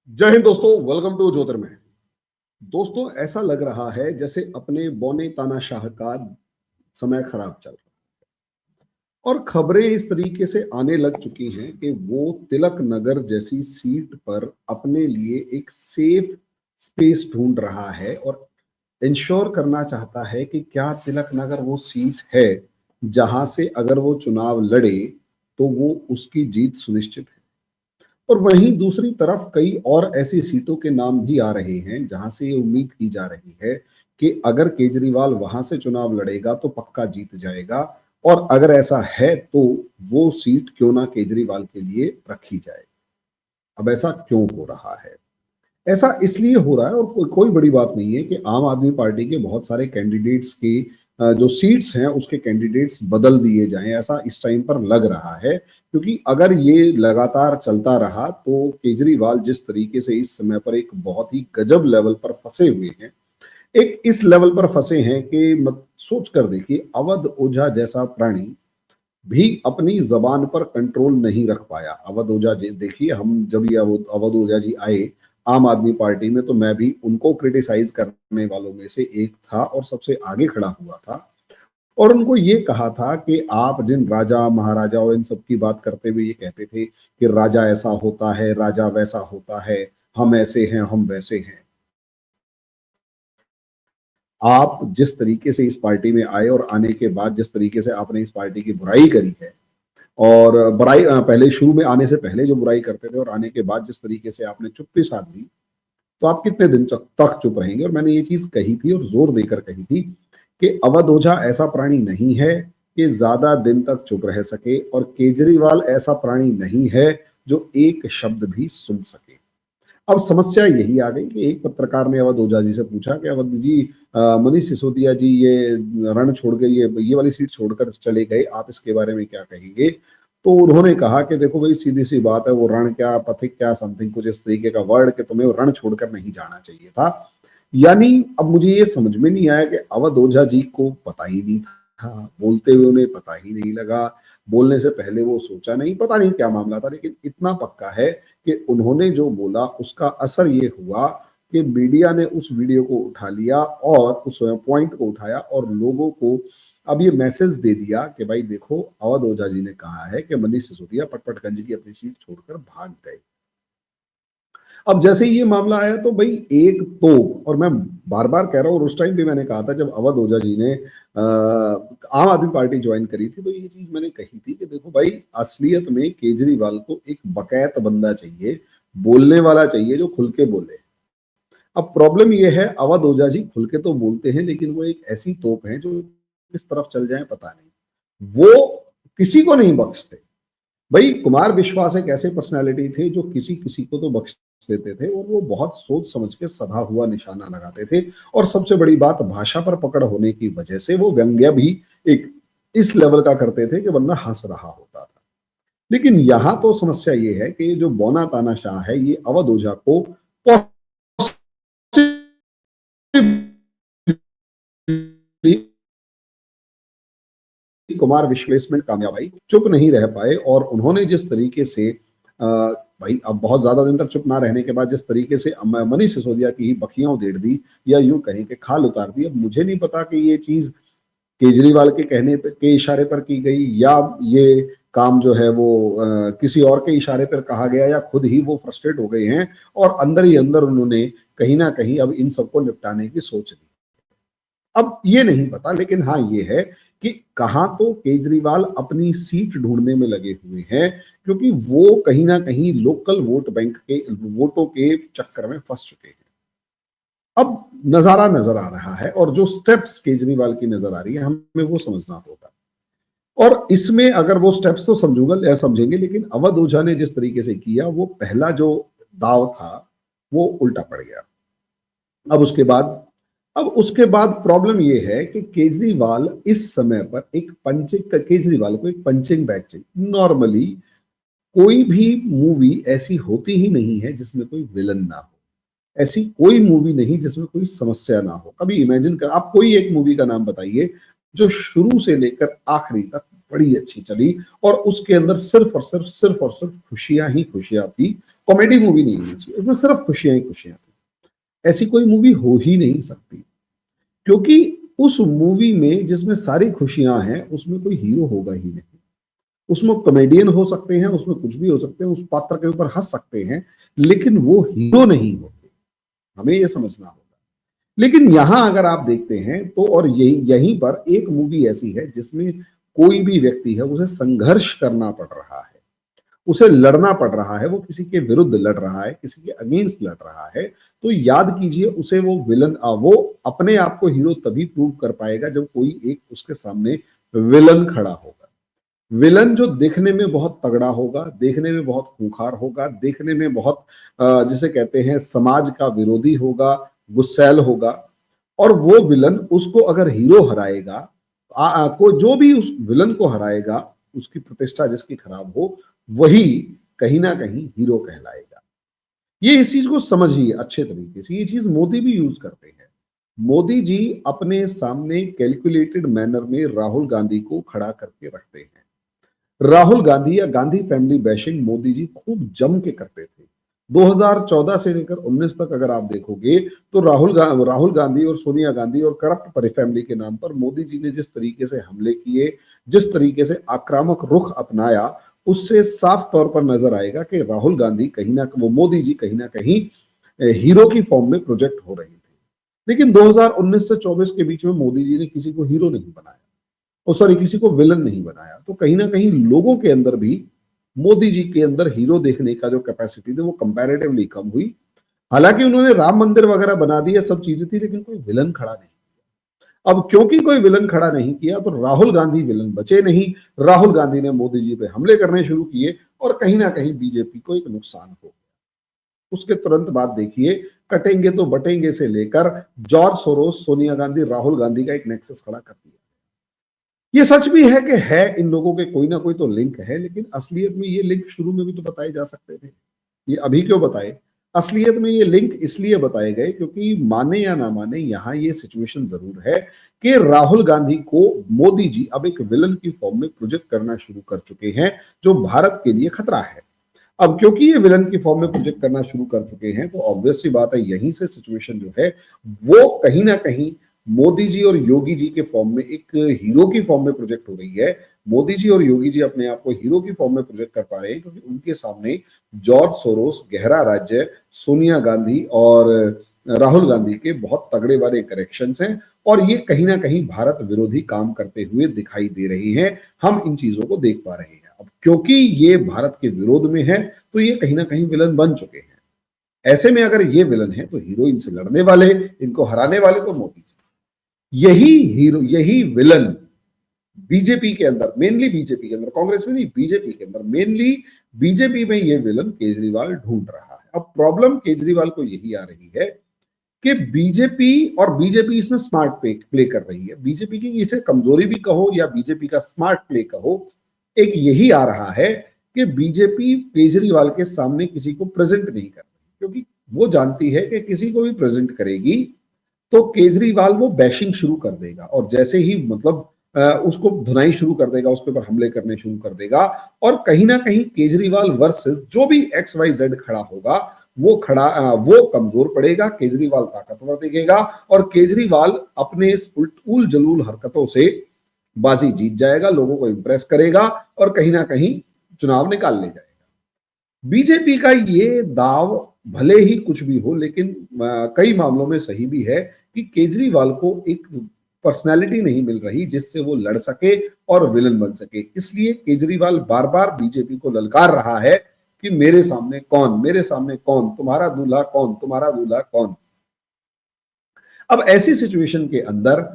जय हिंद दोस्तों, welcome to ज्योतिर्मय। दोस्तों, ऐसा लग रहा है जैसे अपने बौने तानाशाह का समय खराब चल रहा है और खबरें इस तरीके से आने लग चुकी हैं कि वो तिलक नगर जैसी सीट पर अपने लिए एक सेफ स्पेस ढूंढ रहा है और इंश्योर करना चाहता है कि क्या तिलक नगर वो सीट है जहां से अगर वो चुनाव लड़े तो वो उसकी जीत सुनिश्चित है। और वहीं दूसरी तरफ कई और ऐसी सीटों के नाम भी आ रहे हैं जहां से ये उम्मीद की जा रही है कि अगर केजरीवाल वहां से चुनाव लड़ेगा तो पक्का जीत जाएगा। और अगर ऐसा है तो वो सीट क्यों ना केजरीवाल के लिए रखी जाए। अब ऐसा क्यों हो रहा है? ऐसा इसलिए हो रहा है और कोई बड़ी बात नहीं है कि आम आदमी पार्टी के बहुत सारे कैंडिडेट्स की जो सीट्स हैं उसके कैंडिडेट्स बदल दिए जाएं, ऐसा इस टाइम पर लग रहा है। क्योंकि अगर ये लगातार चलता रहा तो केजरीवाल जिस तरीके से इस समय पर एक बहुत ही गजब लेवल पर फंसे हुए हैं, एक इस लेवल पर फंसे हैं कि मत सोच कर देखिए, अवध ओझा जैसा प्राणी भी अपनी जबान पर कंट्रोल नहीं रख पाया। अवध ओझा जी देखिए, हम जब ये अवध ओझा जी आए आम आदमी पार्टी में तो मैं भी उनको क्रिटिसाइज करने वालों में से एक था और सबसे आगे खड़ा हुआ था। और उनको ये कहा था कि आप जिन राजा महाराजा और इन सब की बात करते हुए ये कहते थे कि राजा ऐसा होता है, राजा वैसा होता है, हम ऐसे हैं, हम वैसे हैं। आप जिस तरीके से इस पार्टी में आए और आने के बाद जिस तरीके से आपने इस पार्टी की बुराई करी है, और बुराई पहले शुरू में आने से पहले जो बुराई करते थे और आने के बाद जिस तरीके से आपने चुप्पी साध ली, तो आप कितने दिन तक चुप रहेंगे? और मैंने ये चीज कही थी और जोर देकर कही थी कि अवध ओझा ऐसा प्राणी नहीं है कि ज्यादा दिन तक चुप रह सके, और केजरीवाल ऐसा प्राणी नहीं है जो एक शब्द भी सुन सके। अब समस्या यही आ गई कि एक पत्रकार ने अवध ओझा जी से पूछा कि अवध जी, मनीष सिसोदिया जी ये रण छोड़ के ये वाली सीट छोड़कर चले गए, आप इसके बारे में क्या कहेंगे? तो उन्होंने कहा कि देखो भाई, सीधी सी बात है, वो रण क्या, पथिक क्या, समथिंग कुछ इस तरीके का वर्ड कि तुम्हें रण छोड़कर नहीं जाना चाहिए था। यानी अब मुझे ये समझ में नहीं आया कि अवध ओझा जी को पता ही नहीं था, बोलते हुए उन्हें पता ही नहीं लगा, बोलने से पहले वो सोचा नहीं, पता नहीं क्या मामला था। लेकिन इतना पक्का है कि उन्होंने जो बोला उसका असर ये हुआ कि मीडिया ने उस वीडियो को उठा लिया और उस पॉइंट को उठाया और लोगों को अब ये मैसेज दे दिया कि भाई देखो, अवध ओझा जी ने कहा है कि मनीष सिसोदिया पटपटगंज की अपनी सीट छोड़कर भाग गए। अब जैसे ही ये मामला आया तो भाई एक तोप, और मैं बार बार कह रहा हूँ, और उस टाइम भी मैंने कहा था जब अवध ओझा जी ने आम आदमी पार्टी ज्वाइन करी थी, तो ये चीज मैंने कही थी कि देखो भाई, असलियत में केजरीवाल को एक बकैत बंदा चाहिए, बोलने वाला चाहिए जो खुल के बोले। अब प्रॉब्लम ये है, अवध ओझा जी खुल के तो बोलते हैं लेकिन वो एक ऐसी तोप है जो किस तरफ चल जाए पता नहीं, वो किसी को नहीं बख्शते। भाई कुमार विश्वास एक ऐसे पर्सनालिटी थे जो किसी किसी को तो बख्श देते थे, और वो बहुत सोच समझ के सधा हुआ निशाना लगाते थे। और सबसे बड़ी बात, भाषा पर पकड़ होने की वजह से वो व्यंग्य भी एक इस लेवल का करते थे कि बंदा हंस रहा होता था। लेकिन यहां तो समस्या ये है कि जो बौना तानाशाह है, ये अवध ओझा को कुमार विश्लेषमेंट कामयाब आई, चुप नहीं रह पाए। और उन्होंने जिस तरीके से भाई अब बहुत ज्यादा दिन तक चुप ना रहने के बाद जिस तरीके से मनीष सिसोदिया की ही बखियां उधेड़ दी, या यूं कहें कि खाल उतार दी। अब मुझे नहीं पता कि ये चीज केजरीवाल के कहने पे के इशारे पर की गई, या ये काम जो है वो किसी और के इशारे पर कहा गया, या खुद ही वो फ्रस्ट्रेट हो गए हैं और अंदर ही अंदर उन्होंने कहीं ना कहीं अब इन सबको निपटाने की सोच ली। अब ये नहीं पता, लेकिन हाँ ये है कि कहां तो केजरीवाल अपनी सीट ढूंढने में लगे हुए हैं, क्योंकि वो कहीं ना कहीं लोकल वोट बैंक के वोटों के चक्कर में फंस चुके हैं। अब नजारा नजर आ रहा है, और जो स्टेप्स केजरीवाल की नजर आ रही है हमें वो समझना होगा। और इसमें अगर वो स्टेप्स तो समझूंगा समझेंगे, लेकिन अवध ओझा ने जिस तरीके से किया, वो पहला जो दाव था वो उल्टा पड़ गया। अब उसके बाद प्रॉब्लम यह है कि केजरीवाल इस समय पर एक पंचिंग केजरीवाल को एक पंचिंग बैग चाहिए। नॉर्मली कोई भी मूवी ऐसी होती ही नहीं है जिसमें कोई विलन ना हो, ऐसी कोई मूवी नहीं जिसमें कोई समस्या ना हो। कभी इमेजिन कर, आप कोई एक मूवी का नाम बताइए जो शुरू से लेकर आखिरी तक बड़ी अच्छी चली और उसके अंदर सिर्फ और सिर्फ खुशियां ही खुशियां थी, कॉमेडी मूवी नहीं होनी चाहिए, उसमें सिर्फ खुशियां ही खुशियां थी। ऐसी कोई मूवी हो ही नहीं सकती, क्योंकि उस मूवी में जिसमें सारी खुशियां हैं उसमें कोई हीरो होगा ही नहीं। उसमें कॉमेडियन हो सकते हैं, उसमें कुछ भी हो सकते हैं, उस पात्र के ऊपर हंस सकते हैं, लेकिन वो हीरो नहीं होते। हमें ये समझना होगा। लेकिन यहां अगर आप देखते हैं तो, और यही यहीं पर एक मूवी ऐसी है जिसमें कोई भी व्यक्ति है उसे संघर्ष करना पड़ रहा है, उसे लड़ना पड़ रहा है, वो किसी के विरुद्ध लड़ रहा है, किसी के अगेंस्ट लड़ रहा है, तो याद कीजिए उसे वो विलन, वो अपने आप को हीरो तभी प्रूव कर पाएगा जब कोई एक उसके सामने विलन खड़ा होगा। विलन जो देखने में बहुत तगड़ा होगा, देखने में बहुत खूंखार होगा, देखने में बहुत जिसे कहते हैं समाज का विरोधी होगा, गुस्सैल होगा, और वो विलन उसको अगर हीरो हराएगा, को जो भी उस विलन को हराएगा, उसकी प्रतिष्ठा जिसकी खराब हो, वही कहीं ना कहीं हीरो कहलाएगा। ये इस चीज को समझिए अच्छे तरीके से। ये चीज मोदी भी यूज करते हैं। मोदी जी अपने सामने कैलकुलेटेड मैनर में राहुल गांधी को खड़ा करके रखते हैं। राहुल गांधी या गांधी फैमिली बैशिंग मोदी जी खूब जम के करते थे। 2014 से लेकर 19 तक अगर आप देखोगे तो राहुल गांधी और सोनिया गांधी और करप्ट फैमिली के नाम पर मोदी जी ने जिस तरीके से हमले किए, जिस तरीके से आक्रामक रुख अपनाया, उससे साफ तौर पर नजर आएगा कि राहुल गांधी कहीं ना वो मोदी जी कहीं ना कहीं हीरो की फॉर्म में प्रोजेक्ट हो रहे थे। लेकिन 2019 से 24 के बीच में मोदी जी ने किसी को हीरो नहीं बनाया, और सॉरी किसी को विलन नहीं बनाया। तो कहीं ना कहीं लोगों के अंदर भी मोदी जी के अंदर हीरो देखने का जो कैपेसिटी थी वो कंपैरेटिवली कम हुई। हालांकि उन्होंने राम मंदिर वगैरह बना दिया, सब चीजें थी, लेकिन कोई विलन खड़ा नहीं। अब क्योंकि कोई विलन खड़ा नहीं किया तो राहुल गांधी विलन बचे नहीं। राहुल गांधी ने मोदी जी पे हमले करने शुरू किए और कहीं ना कहीं बीजेपी को एक नुकसान हो गया। उसके तुरंत बाद देखिए, कटेंगे तो बटेंगे से लेकर जॉर्ज सोरोस, सोनिया गांधी, राहुल गांधी का एक नेक्सस खड़ा कर दिया। ये सच भी है कि है इन लोगों के कोई ना कोई तो लिंक है, लेकिन असलियत में ये लिंक शुरू में भी तो बताए जा सकते थे। ये अभी क्यों बताए? असलियत में ये लिंक इसलिए बताए गए क्योंकि माने या ना माने, यहां ये सिचुएशन जरूर है कि राहुल गांधी को मोदी जी अब एक विलन की फॉर्म में प्रोजेक्ट करना शुरू कर चुके हैं, जो भारत के लिए खतरा है। अब क्योंकि ये विलन की फॉर्म में प्रोजेक्ट करना शुरू कर चुके हैं, तो ऑब्वियस सी बात है यहीं से सिचुएशन जो है वो कहीं ना कहीं मोदी जी और योगी जी के फॉर्म में एक हीरो की फॉर्म में प्रोजेक्ट हो रही है। मोदी जी और योगी जी अपने आप को हीरो की फॉर्म में प्रोजेक्ट कर पा रहे हैं क्योंकि उनके सामने जॉर्ज सोरोस, गहरा राज्य, सोनिया गांधी और राहुल गांधी के बहुत तगड़े वाले करेक्शंस हैं, और ये कहीं ना कहीं भारत विरोधी काम करते हुए दिखाई दे रही हैं। हम इन चीजों को देख पा रहे हैं। अब क्योंकि ये भारत के विरोध में है तो ये कहीं ना कहीं विलन बन चुके हैं। ऐसे में अगर ये विलन है तो हीरो इनसे लड़ने वाले, इनको हराने वाले तो मोदी जी। यही हीरो, यही विलन बीजेपी के अंदर, मेनली बीजेपी के अंदर, कांग्रेस में नहीं, बीजेपी के अंदर मेनली, बीजेपी में ये विलन केजरीवाल ढूंढ रहा है। अब प्रॉब्लम केजरीवाल को यही आ रही है कि बीजेपी, और बीजेपी इसमें स्मार्ट प्ले कर रही है। बीजेपी की इसे कमजोरी भी कहो या बीजेपी का स्मार्ट प्ले कहो, एक यही आ रहा है कि बीजेपी केजरीवाल के सामने किसी को प्रेजेंट नहीं कर रही, क्योंकि वो जानती है कि किसी को भी प्रेजेंट करेगी तो केजरीवाल वो बैशिंग शुरू कर देगा, और जैसे ही मतलब उसको धुनाई शुरू कर देगा, उसके ऊपर हमले करने शुरू कर देगा, और कहीं ना कहीं केजरीवाल वर्सेस जो भी XYZ खड़ा होगा वो कमजोर पड़ेगा, केजरीवाल ताकतवर दिखेगा, और केजरीवाल अपने इस उल जलूल हरकतों से बाजी जीत जाएगा, लोगों को इंप्रेस करेगा और कहीं ना कहीं चुनाव निकाल ले जाएगा। बीजेपी का ये दाव भले ही कुछ भी हो, लेकिन कई मामलों में सही भी है कि केजरीवाल को एक पर्सनालिटी नहीं मिल रही जिससे वो लड़ सके और विलन बन सके। इसलिए केजरीवाल बार बार बीजेपी को ललकार रहा है कि मेरे सामने कौन, मेरे सामने कौन, तुम्हारा दूल्हा कौन, तुम्हारा दूल्हा कौन। अब ऐसी सिचुएशन के अंदर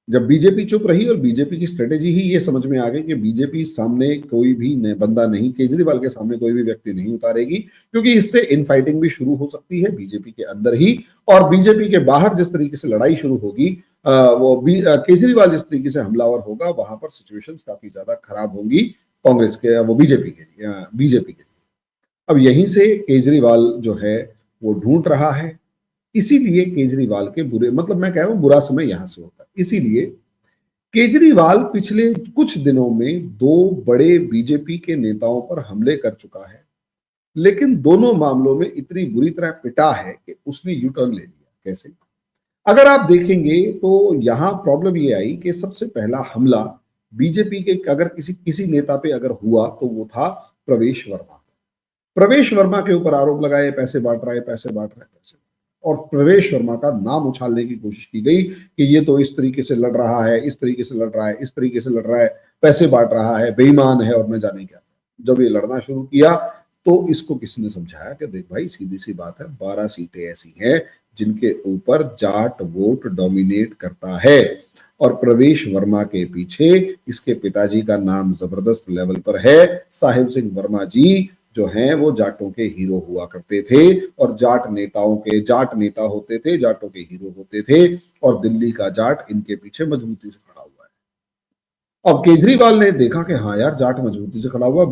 जब बीजेपी चुप रही, और बीजेपी की स्ट्रेटेजी ही ये समझ में आ गई कि बीजेपी सामने कोई भी बंदा नहीं, केजरीवाल के सामने कोई भी व्यक्ति नहीं उतारेगी, क्योंकि इससे इनफाइटिंग भी शुरू हो सकती है बीजेपी के अंदर ही, और बीजेपी के बाहर जिस तरीके से लड़ाई शुरू होगी, केजरीवाल जिस तरीके से हमलावर होगा, वहां पर सिचुएशंस काफी ज्यादा खराब होंगी कांग्रेस के, वो बीजेपी के लिए। अब यहीं से केजरीवाल जो है वो ढूंढ रहा है। इसीलिए केजरीवाल के बुरे, मतलब मैं कह रहा हूं बुरा समय यहां से होता है। इसीलिए केजरीवाल पिछले कुछ दिनों में 2 बड़े बीजेपी के नेताओं पर हमले कर चुका है, लेकिन दोनों मामलों में इतनी बुरी तरह पिटा है कि उसने यू टर्न ले लिया। कैसे? अगर आप देखेंगे तो यहां प्रॉब्लम ये आई कि सबसे पहला हमला बीजेपी के अगर किसी किसी नेता पे अगर हुआ तो वो था प्रवेश वर्मा। प्रवेश वर्मा के ऊपर आरोप लगाए, पैसे बांट रहा है, पैसे बांट रहा है, पैसे। और प्रवेश वर्मा का नाम उछालने की कोशिश की गई कि ये तो इस तरीके से लड़ रहा है, इस तरीके से लड़ रहा है, इस तरीके से लड़ रहा है, पैसे बांट रहा है, बेईमान है और न जाने क्या। जब ये लड़ना शुरू किया तो इसको किसी ने समझाया कि देख भाई, सीधी सी बात है, 12 सीटें ऐसी हैं जिनके ऊपर जाट वोट डोमिनेट करता है। और प्रवेश वर्मा के पीछे इसके पिताजी का नाम जबरदस्त लेवल पर है। साहिब सिंह वर्मा जी जो हैं वो जाटों के हीरो हुआ करते थे और जाट नेता होते थे, जाटों के हीरो होते थे। और दिल्ली का जाट इनके पीछे मजबूती से खड़ा हुआ है। अब केजरीवाल ने देखा कि हाँ यार, जाट मजबूती से खड़ा हुआ है,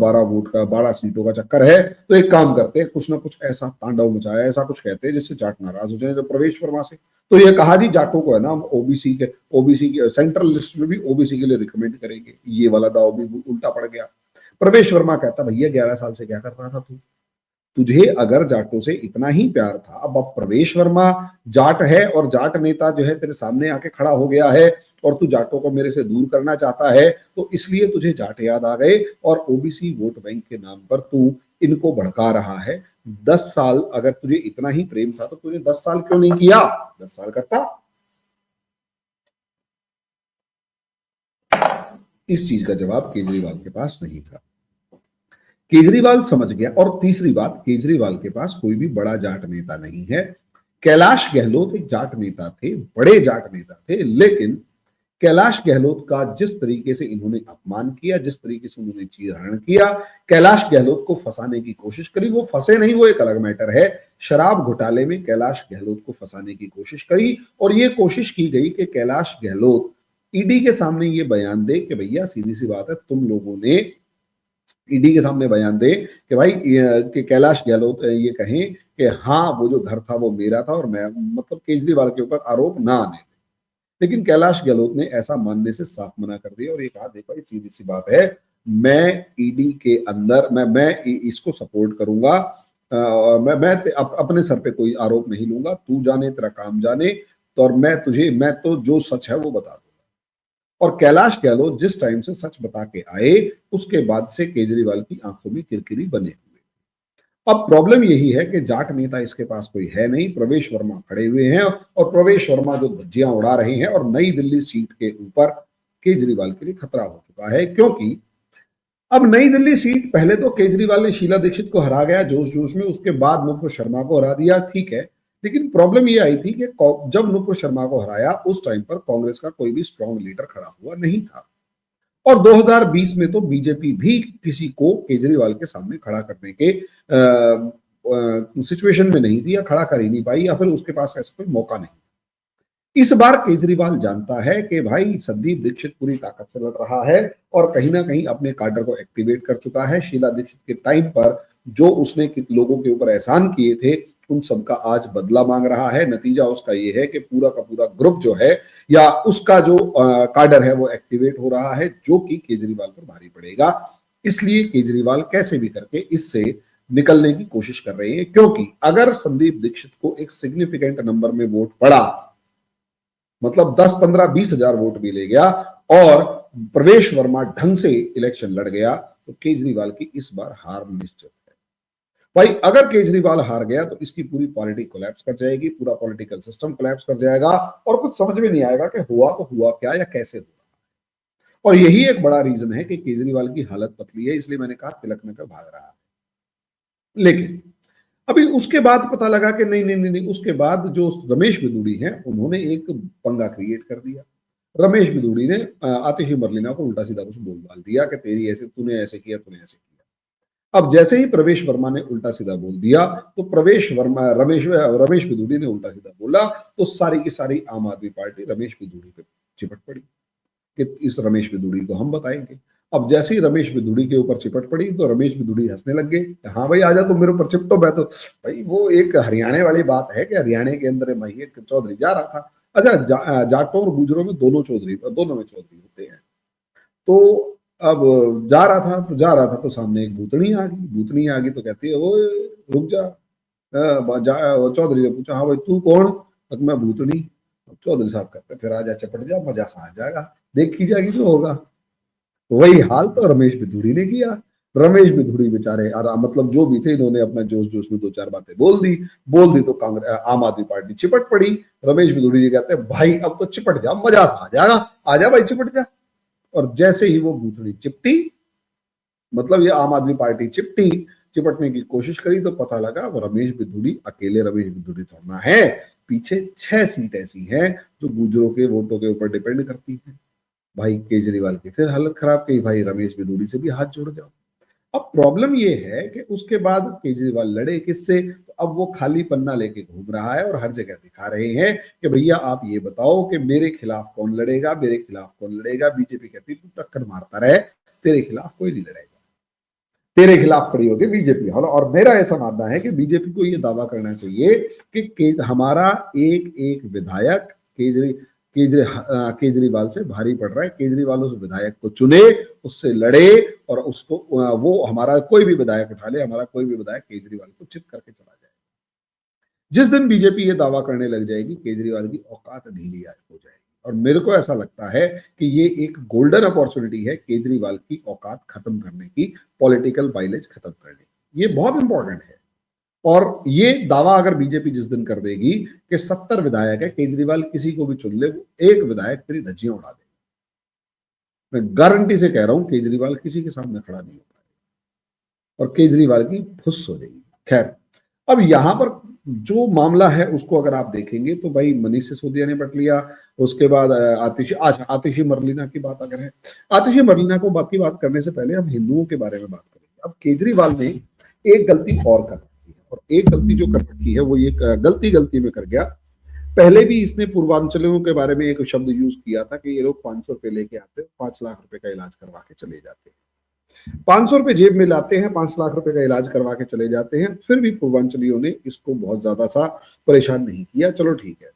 12 सीटों का चक्कर है, तो एक काम करते हैं, कुछ ना कुछ ऐसा तांडव मचाया, ऐसा कुछ कहते हैं जिससे जाट नाराज हो जाए जब प्रवेश वर्मा से। तो ये कहा जी जाटों को है ना, हम ओबीसी के सेंट्रल लिस्ट में भी ओबीसी के लिए रिकमेंड करेंगे। ये वाला दाव भी उल्टा पड़ गया। प्रवेश वर्मा कहता भैया 11 साल से क्या कर रहा था तू? तुझे अगर जाटों से इतना ही प्यार था, अब प्रवेश वर्मा जाट है और जाट नेता जो है तेरे सामने आके खड़ा हो गया है और तू जाटों को मेरे से दूर करना चाहता है, तो इसलिए तुझे जाट याद आ गए और ओबीसी वोट बैंक के नाम पर तू इनको भड़का रहा है। 10 साल अगर तुझे इतना ही प्रेम था तो तुझे 10 साल क्यों नहीं किया? 10 साल करता। इस चीज का जवाब केजरीवाल के पास नहीं था। केजरीवाल समझ गया। और तीसरी बात, केजरीवाल के पास कोई भी बड़ा जाट नेता नहीं है। कैलाश गहलोत एक जाट नेता थे, बड़े जाट नेता थे, लेकिन कैलाश गहलोत का जिस तरीके से इन्होंने अपमान किया, जिस तरीके से उन्होंने चीरहरण किया, कैलाश गहलोत को फंसाने की कोशिश करी, वो फंसे नहीं, वो एक अलग मैटर है। शराब घोटाले में कैलाश गहलोत को फंसाने की कोशिश करी और ये कोशिश की गई कि कैलाश गहलोत ईडी के सामने ये बयान दे कि भैया सीधी सी बात है, तुम लोगों ने ईडी के सामने बयान दे कि भाई कि कैलाश गहलोत ये कहें कि हाँ वो जो घर था वो मेरा था और मैं मतलब केजरीवाल के ऊपर आरोप ना आने। लेकिन कैलाश गहलोत ने ऐसा मानने से साफ मना कर दिया और ये कहा देखो सीधी सी बात है, मैं ईडी के अंदर मैं इसको सपोर्ट करूंगा। मैं अपने सर पे कोई आरोप नहीं लूंगा, तू जाने तेरा काम जाने। तो और मैं तो जो सच है वो बता दूंगा। और कैलाश गहलोत जिस टाइम से सच बता के आए उसके बाद से केजरीवाल की आंखों में किरकिरी बने हुए। अब प्रॉब्लम यही है कि जाट नेता इसके पास कोई है नहीं, प्रवेश वर्मा खड़े हुए हैं और प्रवेश वर्मा जो धज्जियां उड़ा रहे हैं और नई दिल्ली सीट के ऊपर केजरीवाल के लिए खतरा हो चुका है। क्योंकि अब नई दिल्ली सीट, पहले तो केजरीवाल ने शीला दीक्षित को हरा गया जोश जोश में, उसके बाद नुपुर शर्मा को हरा दिया, ठीक है। लेकिन प्रॉब्लम ये आई थी कि जब नुपुर शर्मा को हराया उस टाइम पर कांग्रेस का कोई भी स्ट्रॉन्ग लीडर खड़ा हुआ नहीं था। और 2020 में तो बीजेपी भी किसी को केजरीवाल के सामने खड़ा करने के सिचुएशन में नहीं थी, या खड़ा कर ही नहीं पाई, या फिर उसके पास ऐसा कोई मौका नहीं। इस बार केजरीवाल जानता है कि भाई संदीप दीक्षित पूरी ताकत से लड़ रहा है और कहीं ना कहीं अपने काडर को एक्टिवेट कर चुका है। शीला दीक्षित के टाइम पर जो उसने लोगों के ऊपर एहसान किए थे उन सबका आज बदला मांग रहा है। नतीजा उसका ये है कि पूरा का पूरा ग्रुप जो है या उसका जो काडर है वो एक्टिवेट हो रहा है, जो कि केजरीवाल पर भारी पड़ेगा। इसलिए केजरीवाल कैसे भी करके इससे निकलने की कोशिश कर रहे हैं, क्योंकि अगर संदीप दीक्षित को एक सिग्निफिकेंट नंबर में वोट पड़ा, मतलब 10, 15, 20 हजार वोट भी ले गया और प्रवेश वर्मा ढंग से इलेक्शन लड़ गया, तो केजरीवाल की इस बार हार निश्चित है। भाई अगर केजरीवाल हार गया तो इसकी पूरी पॉलिटी कोलैप्स कर जाएगी, पूरा पॉलिटिकल सिस्टम कोलैप्स कर जाएगा और कुछ समझ में नहीं आएगा कि हुआ तो हुआ क्या या कैसे हुआ। और यही एक बड़ा रीजन है कि केजरीवाल की हालत पतली है, इसलिए मैंने कहा तिलक नगर भाग रहा है। लेकिन अभी उसके बाद पता लगा कि नहीं नहीं नहीं, नहीं। उसके बाद जो रमेश बिदूड़ी हैं उन्होंने एक पंगा क्रिएट कर दिया। रमेश बिदूड़ी ने आतिशी मरलीना को उल्टा सीधा कुछ बोल डाल दिया कि तेरी ऐसे, तूने ऐसे किया, तूने ऐसे किया। अब जैसे ही प्रवेश वर्मा ने उल्टा सीधा बोल दिया तो रमेश बिदूड़ी ने उल्टा सीधा बोला, तो सारी की सारी आम आदमी पार्टी रमेश बिदूड़ी पे चिपट पड़ी कि इस रमेश बिदूड़ी को हम बताएंगे। अब जैसे ही रमेश बिदूड़ी के ऊपर चिपट पड़ी तो रमेश बिदूड़ी हंसने लग गए, हाँ भाई आजा तुम मेरे ऊपर चिपटो। मैं तो भाई वो एक हरियाणा वाली बात है कि हरियाणा के अंदर महिए चौधरी जा रहा था। अच्छा जाटों और गुजरों में दोनों में चौधरी होते हैं। तो अब जा रहा था तो सामने एक भूतनी आ गई तो कहती है, ओए रुक जा। चौधरी ने पूछा, हाँ भाई तू कौन? तो मैं भूतनी। चौधरी साहब कहते हैं, फिर आ जा, चपट जा, मजा सा आ जाएगा, देखी जाएगी जो होगा। वही हाल तो रमेश बिधूड़ी ने किया। रमेश बिधूड़ी बेचारे, और मतलब जो भी थे, इन्होंने अपना जोश जोश में दो चार बातें बोल दी तो कांग्रेस आम आदमी पार्टी चिपट पड़ी। रमेश बिधूड़ी जी कहते हैं, भाई अब तो चिपट जा, मजा सा आ जाएगा, आ जा भाई चिपट जा। और जैसे ही वो भूतड़ी चिपटी, मतलब ये आम आदमी पार्टी चिपटी, चिपटने की कोशिश करी, तो पता लगा वो रमेश बिधूड़ी अकेले रमेश बिधूड़ी थोड़ा है, पीछे 6 सीट ऐसी हैं जो गुजरों के वोटों के ऊपर डिपेंड करती है। भाई केजरीवाल की फिर हालत खराब की, भाई रमेश बिधूड़ी से भी हाथ जोड़ जाओ। अब प्रॉब्लम ये है कि उसके बाद केजरीवाल लड़े किससे? तो अब वो खाली पन्ना लेके घूम रहा है और हर जगह दिखा रहे हैं कि भैया आप ये बताओ कि मेरे खिलाफ कौन लड़ेगा, मेरे खिलाफ कौन लड़ेगा। बीजेपी कहती तू टक्कर मारता रहे, तेरे खिलाफ कोई नहीं लड़ेगा, तेरे खिलाफ खड़ी होगी बीजेपी। और मेरा ऐसा मानना है कि बीजेपी को ये दावा करना चाहिए कि हमारा एक एक विधायक केजरीवाल से भारी पड़ रहा है। केजरीवाल उस विधायक को चुने, उससे लड़े, और उसको वो हमारा कोई भी विधायक उठा ले, हमारा कोई भी विधायक केजरीवाल को चित करके चला जाए। जिस दिन बीजेपी ये दावा करने लग जाएगी, केजरीवाल की औकात ढीली हो जाएगी। और मेरे को ऐसा लगता है कि ये एक गोल्डन अपॉर्चुनिटी है केजरीवाल की औकात खत्म करने की, पॉलिटिकल माइलेज खत्म करने की। ये बहुत इंपॉर्टेंट है। और ये दावा अगर बीजेपी जिस दिन कर देगी कि 70 विधायक है, केजरीवाल किसी को भी चुन ले, एक विधायक तेरी धज्जियां उड़ा देगा। मैं गारंटी से कह रहा हूं, केजरीवाल किसी के सामने खड़ा नहीं हो पाएगा और केजरीवाल की फुस हो जाएगी। खैर, अब यहां पर जो मामला है उसको अगर आप देखेंगे तो भाई मनीष सिसोदिया ने बट लिया, उसके बाद आतिशी मरलीना की बात अगर है, आतिशी मरलीना को बाकी बात करने से पहले हम हिंदुओं के बारे में बात करेंगे। अब केजरीवाल ने एक गलती और कर रखी है, और एक गलती जो कर रखी है वो ये गलती में कर गया। पहले भी इसने पूर्वांचलियों के बारे में एक शब्द यूज किया था कि ये लोग 500 रुपए लेके आते, 5 लाख रुपए का इलाज करवा के चले जाते हैं। 500 रुपए जेब में लाते हैं, 5 लाख रुपए का इलाज करवा के चले जाते हैं। फिर भी पूर्वांचलियों ने इसको बहुत ज्यादा सा परेशान नहीं किया, चलो ठीक है।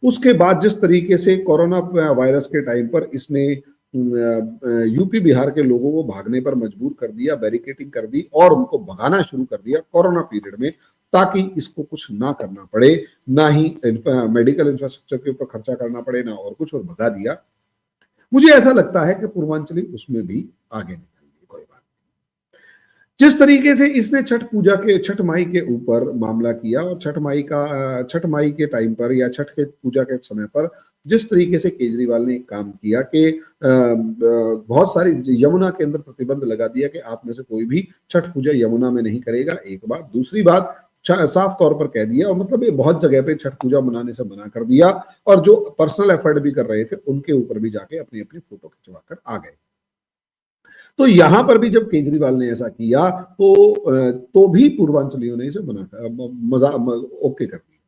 उसके बाद जिस तरीके से कोरोना वायरस के टाइम पर इसने यूपी बिहार के लोगों को भागने पर मजबूर कर दिया, बैरिकेटिंग कर दी और उनको भगाना शुरू कर दिया कोरोना पीरियड में, ताकि इसको कुछ ना करना पड़े, ना ही मेडिकल इंफ्रास्ट्रक्चर के ऊपर खर्चा करना पड़े, ना और कुछ, और भगा दिया। मुझे ऐसा लगता है कि पूर्वांचली उसमें भी आगे निकल गई, कोई बात। जिस तरीके से इसने छठ माई के ऊपर मामला किया, और छठ माई के टाइम पर या छठ के पूजा के समय पर जिस तरीके से केजरीवाल ने एक काम किया कि बहुत सारी यमुना के अंदर प्रतिबंध लगा दिया कि आप में से कोई भी छठ पूजा यमुना में नहीं करेगा, एक बात। दूसरी बात, साफ तौर पर कह दिया, और मतलब ये बहुत जगह पे छठ पूजा मनाने से मना कर दिया, और जो पर्सनल एफर्ट भी कर रहे थे उनके ऊपर भी जाके अपनी अपनी फोटो खिंचवा कर आ गए। तो यहां पर भी जब केजरीवाल ने ऐसा किया तो भी पूर्वांचलियों ने इसे ओके कर दिया,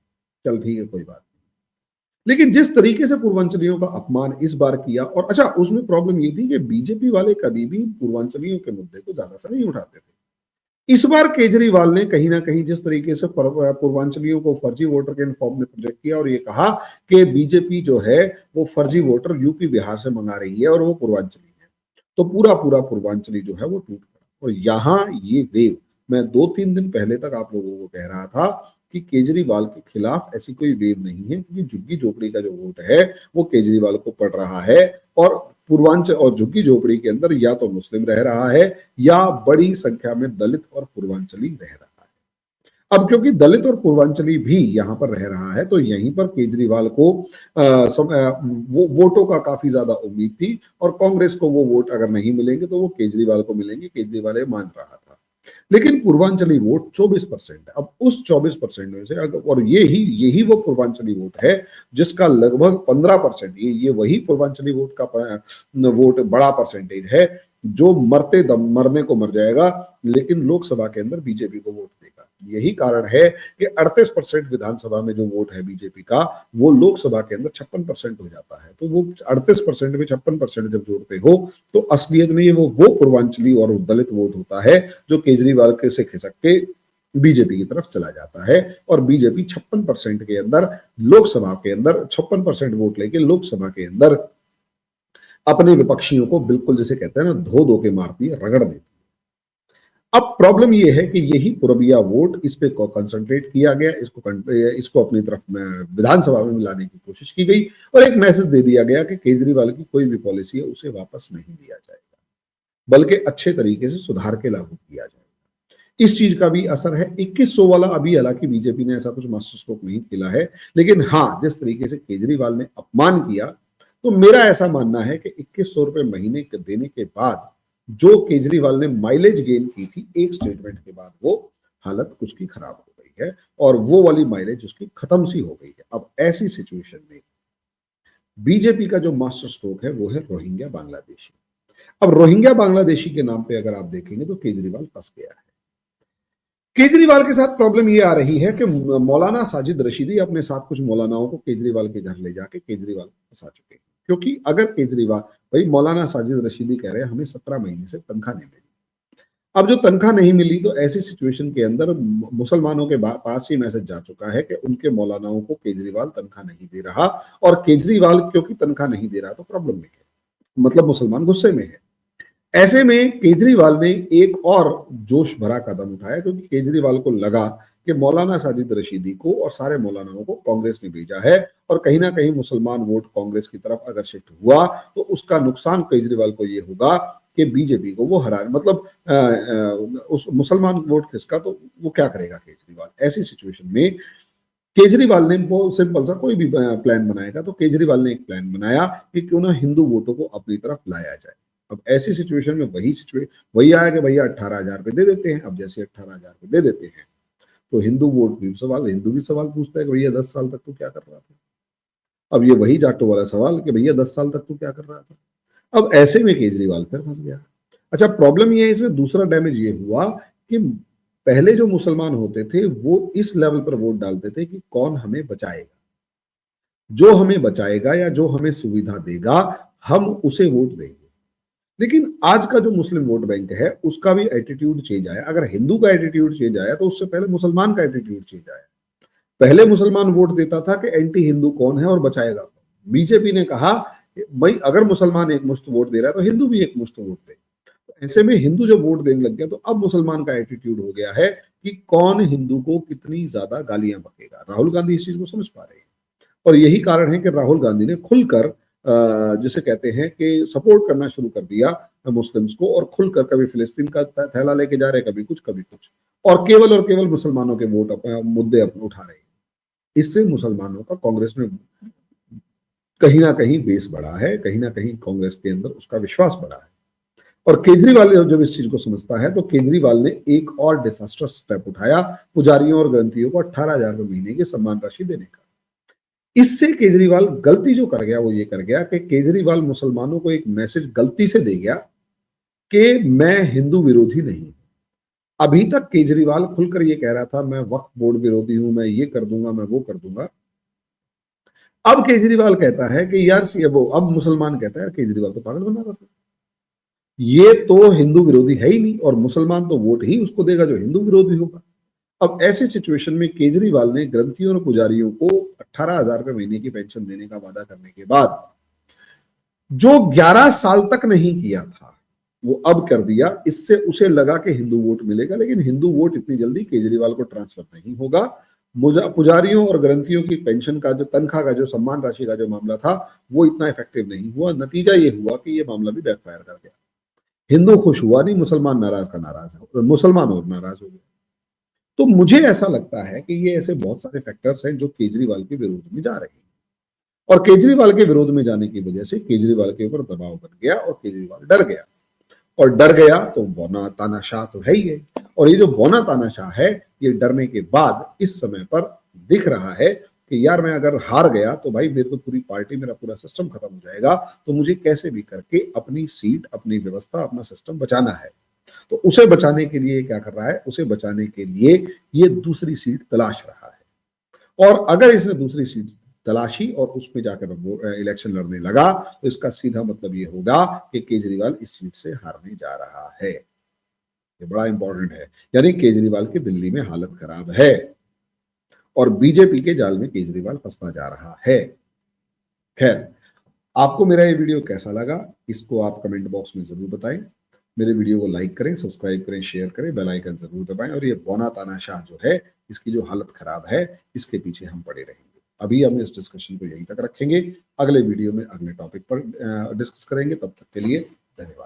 चल ठीक है कोई बात नहीं। लेकिन जिस तरीके से पूर्वांचलियों का अपमान इस बार किया, और अच्छा उसमें प्रॉब्लम ये थी कि बीजेपी वाले कभी भी पूर्वांचलियों के मुद्दे को ज्यादा सा नहीं उठाते थे। इस बार केजरीवाल ने कहीं ना कहीं जिस तरीके से पूर्वांचलियों को फर्जी वोटर के फॉर्म में प्रोजेक्ट किया और ये कहा कि बीजेपी जो है वो फर्जी वोटर यूपी बिहार से मंगा रही है और वो पूर्वांचली है, तो पूरा पूरा पूर्वांचली जो है वो टूट गया। और यहाँ ये वेव, मैं 2-3 दिन पहले तक आप लोगों को कह रहा था कि केजरीवाल के खिलाफ ऐसी कोई वेव नहीं है, क्योंकि झुग्गी झोपड़ी का जो वोट है वो केजरीवाल को पड़ रहा है, और पूर्वांचल और झुग्गी झोपड़ी के अंदर या तो मुस्लिम रह रहा है या बड़ी संख्या में दलित और पूर्वांचली रह रहा है। अब क्योंकि दलित और पूर्वांचली भी यहाँ पर रह रहा है, तो यहीं पर केजरीवाल को वो वोटों का काफी ज्यादा उम्मीद थी, और कांग्रेस को वो वोट अगर नहीं मिलेंगे तो वो केजरीवाल को मिलेंगे, केजरीवाल ये मान रहा था। लेकिन पूर्वांचली वोट 24% है। अब उस 24% में से और यही वो पूर्वांचली वोट है जिसका लगभग 15%, ये वही पूर्वांचली वोट का वोट बड़ा परसेंटेज है जो मरने को मर जाएगा, लेकिन लोकसभा के अंदर बीजेपी को वोट देगा। यही कारण है कि 38% विधानसभा में जो वोट है बीजेपी का, वो लोकसभा के अंदर 56% हो जाता है। तो वो 38% में 56% जब जोड़ते हो तो असलियत में ये वो पूर्वांचली और दलित वोट होता है जो केजरीवाल के से खिसक के बीजेपी की तरफ चला जाता है, और बीजेपी 56% के अंदर लोकसभा के अंदर 56% वोट लेके लोकसभा के अंदर अपने विपक्षियों को बिल्कुल जिसे कहते हैं ना धो धो के मारती है, रगड़ देती है। अब प्रॉब्लम ये है कि यही पुरबिया वोट इस पे कंसंट्रेट किया गया, इसको अपनी तरफ विधानसभा में लाने की कोशिश की गई और एक मैसेज दे दिया गया कि केजरीवाल की कोई भी पॉलिसी है उसे वापस नहीं लिया जाएगा, बल्कि अच्छे तरीके से सुधार के लागू किया जाएगा। इस चीज का भी असर है। 2100 वाला अभी हालांकि बीजेपी ने ऐसा कुछ मास्टर स्ट्रोक नहीं खेला है, लेकिन हाँ, जिस तरीके से केजरीवाल ने अपमान किया, तो मेरा ऐसा मानना है कि 2100 रुपए महीने के देने के बाद जो केजरीवाल ने माइलेज गेन की थी एक स्टेटमेंट के बाद, वो हालत उसकी खराब हो गई है और वो वाली माइलेज उसकी खत्म सी हो गई है। अब ऐसी सिचुएशन में बीजेपी का जो मास्टर स्ट्रोक है वो है रोहिंग्या बांग्लादेशी। अब रोहिंग्या बांग्लादेशी के नाम पे अगर आप देखेंगे तो केजरीवाल फंस गया है। केजरीवाल के साथ प्रॉब्लम ये आ रही है कि मौलाना साजिद रशीदी अपने साथ कुछ मौलानाओं को केजरीवाल के घर ले जाके केजरीवाल को फंसा चुके हैं। क्योंकि अगर केजरीवाल, भाई मौलाना साजिद रशीदी कह रहे हैं हमें 17 महीने से तनख्वाह नहीं मिली। अब जो तनख्वाह नहीं मिली तो ऐसी सिचुएशन के अंदर मुसलमानों के पास ही मैसेज जा चुका है कि उनके मौलानाओं को केजरीवाल तनख्वाह नहीं दे रहा, और केजरीवाल क्योंकि तनख्वाह नहीं दे रहा तो प्रॉब्लम में है, मतलब मुसलमान गुस्से में है। ऐसे में केजरीवाल ने एक और जोश भरा कदम उठाया, क्योंकि केजरीवाल को लगा कि मौलाना साजिद रशीदी को और सारे मौलानाओं को कांग्रेस ने भेजा है और कहीं ना कहीं मुसलमान वोट कांग्रेस की तरफ अगर शिफ्ट हुआ तो उसका नुकसान केजरीवाल को ये होगा कि बीजेपी को वो हरा, मतलब उस मुसलमान वोट किसका, तो वो क्या करेगा केजरीवाल। ऐसी सिचुएशन में केजरीवाल ने वो सिंपल सा कोई भी प्लान बनाएगा, तो केजरीवाल ने एक प्लान बनाया कि क्यों ना हिंदू वोटों को अपनी तरफ लाया जाए। अब ऐसी सिचुएशन में वही आया कि भैया 18,000 रुपए दे देते हैं। अब जैसे 18,000 रुपए दे देते हैं तो हिंदू हिंदू भी सवाल पूछता है कि भैया 10 साल तक तू क्या कर रहा था। अब ये वही जाटो वाला सवाल कि भैया 10 साल तक तू क्या कर रहा था। अब ऐसे में केजरीवाल फिर फंस गया। अच्छा, प्रॉब्लम ये है इसमें, दूसरा डैमेज ये हुआ कि पहले जो मुसलमान होते थे वो इस लेवल पर वोट डालते थे कि कौन हमें बचाएगा, जो हमें बचाएगा या जो हमें सुविधा देगा हम उसे वोट देंगे। लेकिन आज का जो मुस्लिम वोट बैंक है उसका भी एटीट्यूड चेंज आया। अगर हिंदू का एटीट्यूड चेंज आया तो उससे पहले मुसलमान का एटीट्यूड चेंज आया। पहले मुसलमान वोट देता था कि एंटी हिंदू कौन है और बचाएगा कौन। बीजेपी ने कहा भाई अगर मुसलमान एक मुश्त वोट दे रहा है तो हिंदू भी एक मुश्त वोट दे। तो ऐसे में हिंदू जब वोट देने लग गया तो अब मुसलमान का एटीट्यूड हो गया है कि कौन हिंदू को कितनी ज्यादा गालियां बकेगा। राहुल गांधी इस चीज को समझ पा रहे हैं और यही कारण है कि राहुल गांधी ने खुलकर जिसे कहते हैं कि सपोर्ट करना शुरू कर दिया मुस्लिम्स को, और खुलकर कभी फिलिस्तीन का थैला लेके जा रहे, कभी कुछ कभी कुछ, और केवल मुसलमानों के वोट मुद्दे उठा रहे हैं। इससे मुसलमानों का कांग्रेस में कहीं ना कहीं बेस बढ़ा है, कहीं ना कहीं कांग्रेस के अंदर उसका विश्वास बढ़ा है। और केजरीवाल जब इस चीज को समझता है तो केजरीवाल ने एक और डिजास्टर्स स्टेप उठाया, पुजारियों और ग्रंथियों को 18,000 रुपए महीने की सम्मान राशि देने का। इससे केजरीवाल गलती जो कर गया वो ये कर गया कि केजरीवाल मुसलमानों को एक मैसेज गलती से दे गया कि मैं हिंदू विरोधी नहीं। अभी तक केजरीवाल खुलकर ये कह रहा था मैं वक्फ बोर्ड विरोधी हूं, मैं ये कर दूंगा, मैं वो कर दूंगा। अब केजरीवाल कहता है कि यार वो, अब मुसलमान कहता है केजरीवाल तो पागल बना रहा था, ये तो हिंदू विरोधी है ही नहीं और मुसलमान तो वोट ही उसको देगा जो हिंदू विरोधी होगा। अब ऐसी सिचुएशन में केजरीवाल ने ग्रंथियों और पुजारियों को 18,000 रुपए महीने की पेंशन देने का वादा करने के बाद जो 11 साल तक नहीं किया था वो अब कर दिया। इससे उसे लगा कि हिंदू वोट मिलेगा, लेकिन हिंदू वोट इतनी जल्दी केजरीवाल को ट्रांसफर नहीं होगा। पुजारियों और ग्रंथियों की पेंशन का जो तनख्वाह का जो सम्मान राशि का जो मामला था वो इतना इफेक्टिव नहीं हुआ। नतीजा ये हुआ कि ये मामला भी बैकफायर कर गया। हिंदू खुश हुआ नहीं, मुसलमान नाराज का नाराज है, मुसलमान और नाराज हो गए। तो मुझे ऐसा लगता है कि ये ऐसे बहुत सारे फैक्टर्स हैं जो केजरीवाल के विरोध में जा रहे हैं, और केजरीवाल के विरोध में जाने की वजह से केजरीवाल के ऊपर दबाव बन गया और केजरीवाल डर गया। और डर गया तो बौना तानाशाह तो है ही है, और ये जो बौना तानाशाह है ये डरने के बाद इस समय पर दिख रहा है कि यार मैं अगर हार गया तो भाई मेरे तो पूरी पार्टी, मेरा पूरा सिस्टम खत्म हो जाएगा, तो मुझे कैसे भी करके अपनी सीट, अपनी व्यवस्था, अपना सिस्टम बचाना है। तो उसे बचाने के लिए क्या कर रहा है, उसे बचाने के लिए ये दूसरी सीट तलाश रहा है। और अगर इसने दूसरी सीट तलाशी और उसमें जाकर इलेक्शन लड़ने लगा तो इसका सीधा मतलब ये होगा कि केजरीवाल इस सीट से हारने जा रहा है। ये बड़ा इंपॉर्टेंट है, यानी केजरीवाल की दिल्ली में हालत खराब है और बीजेपी के जाल में केजरीवाल फंसता जा रहा है। खैर, आपको मेरा ये वीडियो कैसा लगा, इसको आप कमेंट बॉक्स में जरूर बताएं। मेरे वीडियो को लाइक करें, सब्सक्राइब करें, शेयर करें, बेल आइकन जरूर दबाएं। और ये बौना तानाशाह जो है, इसकी जो हालत खराब है, इसके पीछे हम पड़े रहेंगे। अभी हम इस डिस्कशन को यहीं तक रखेंगे, अगले वीडियो में अगले टॉपिक पर डिस्कस करेंगे। तब तक के लिए धन्यवाद।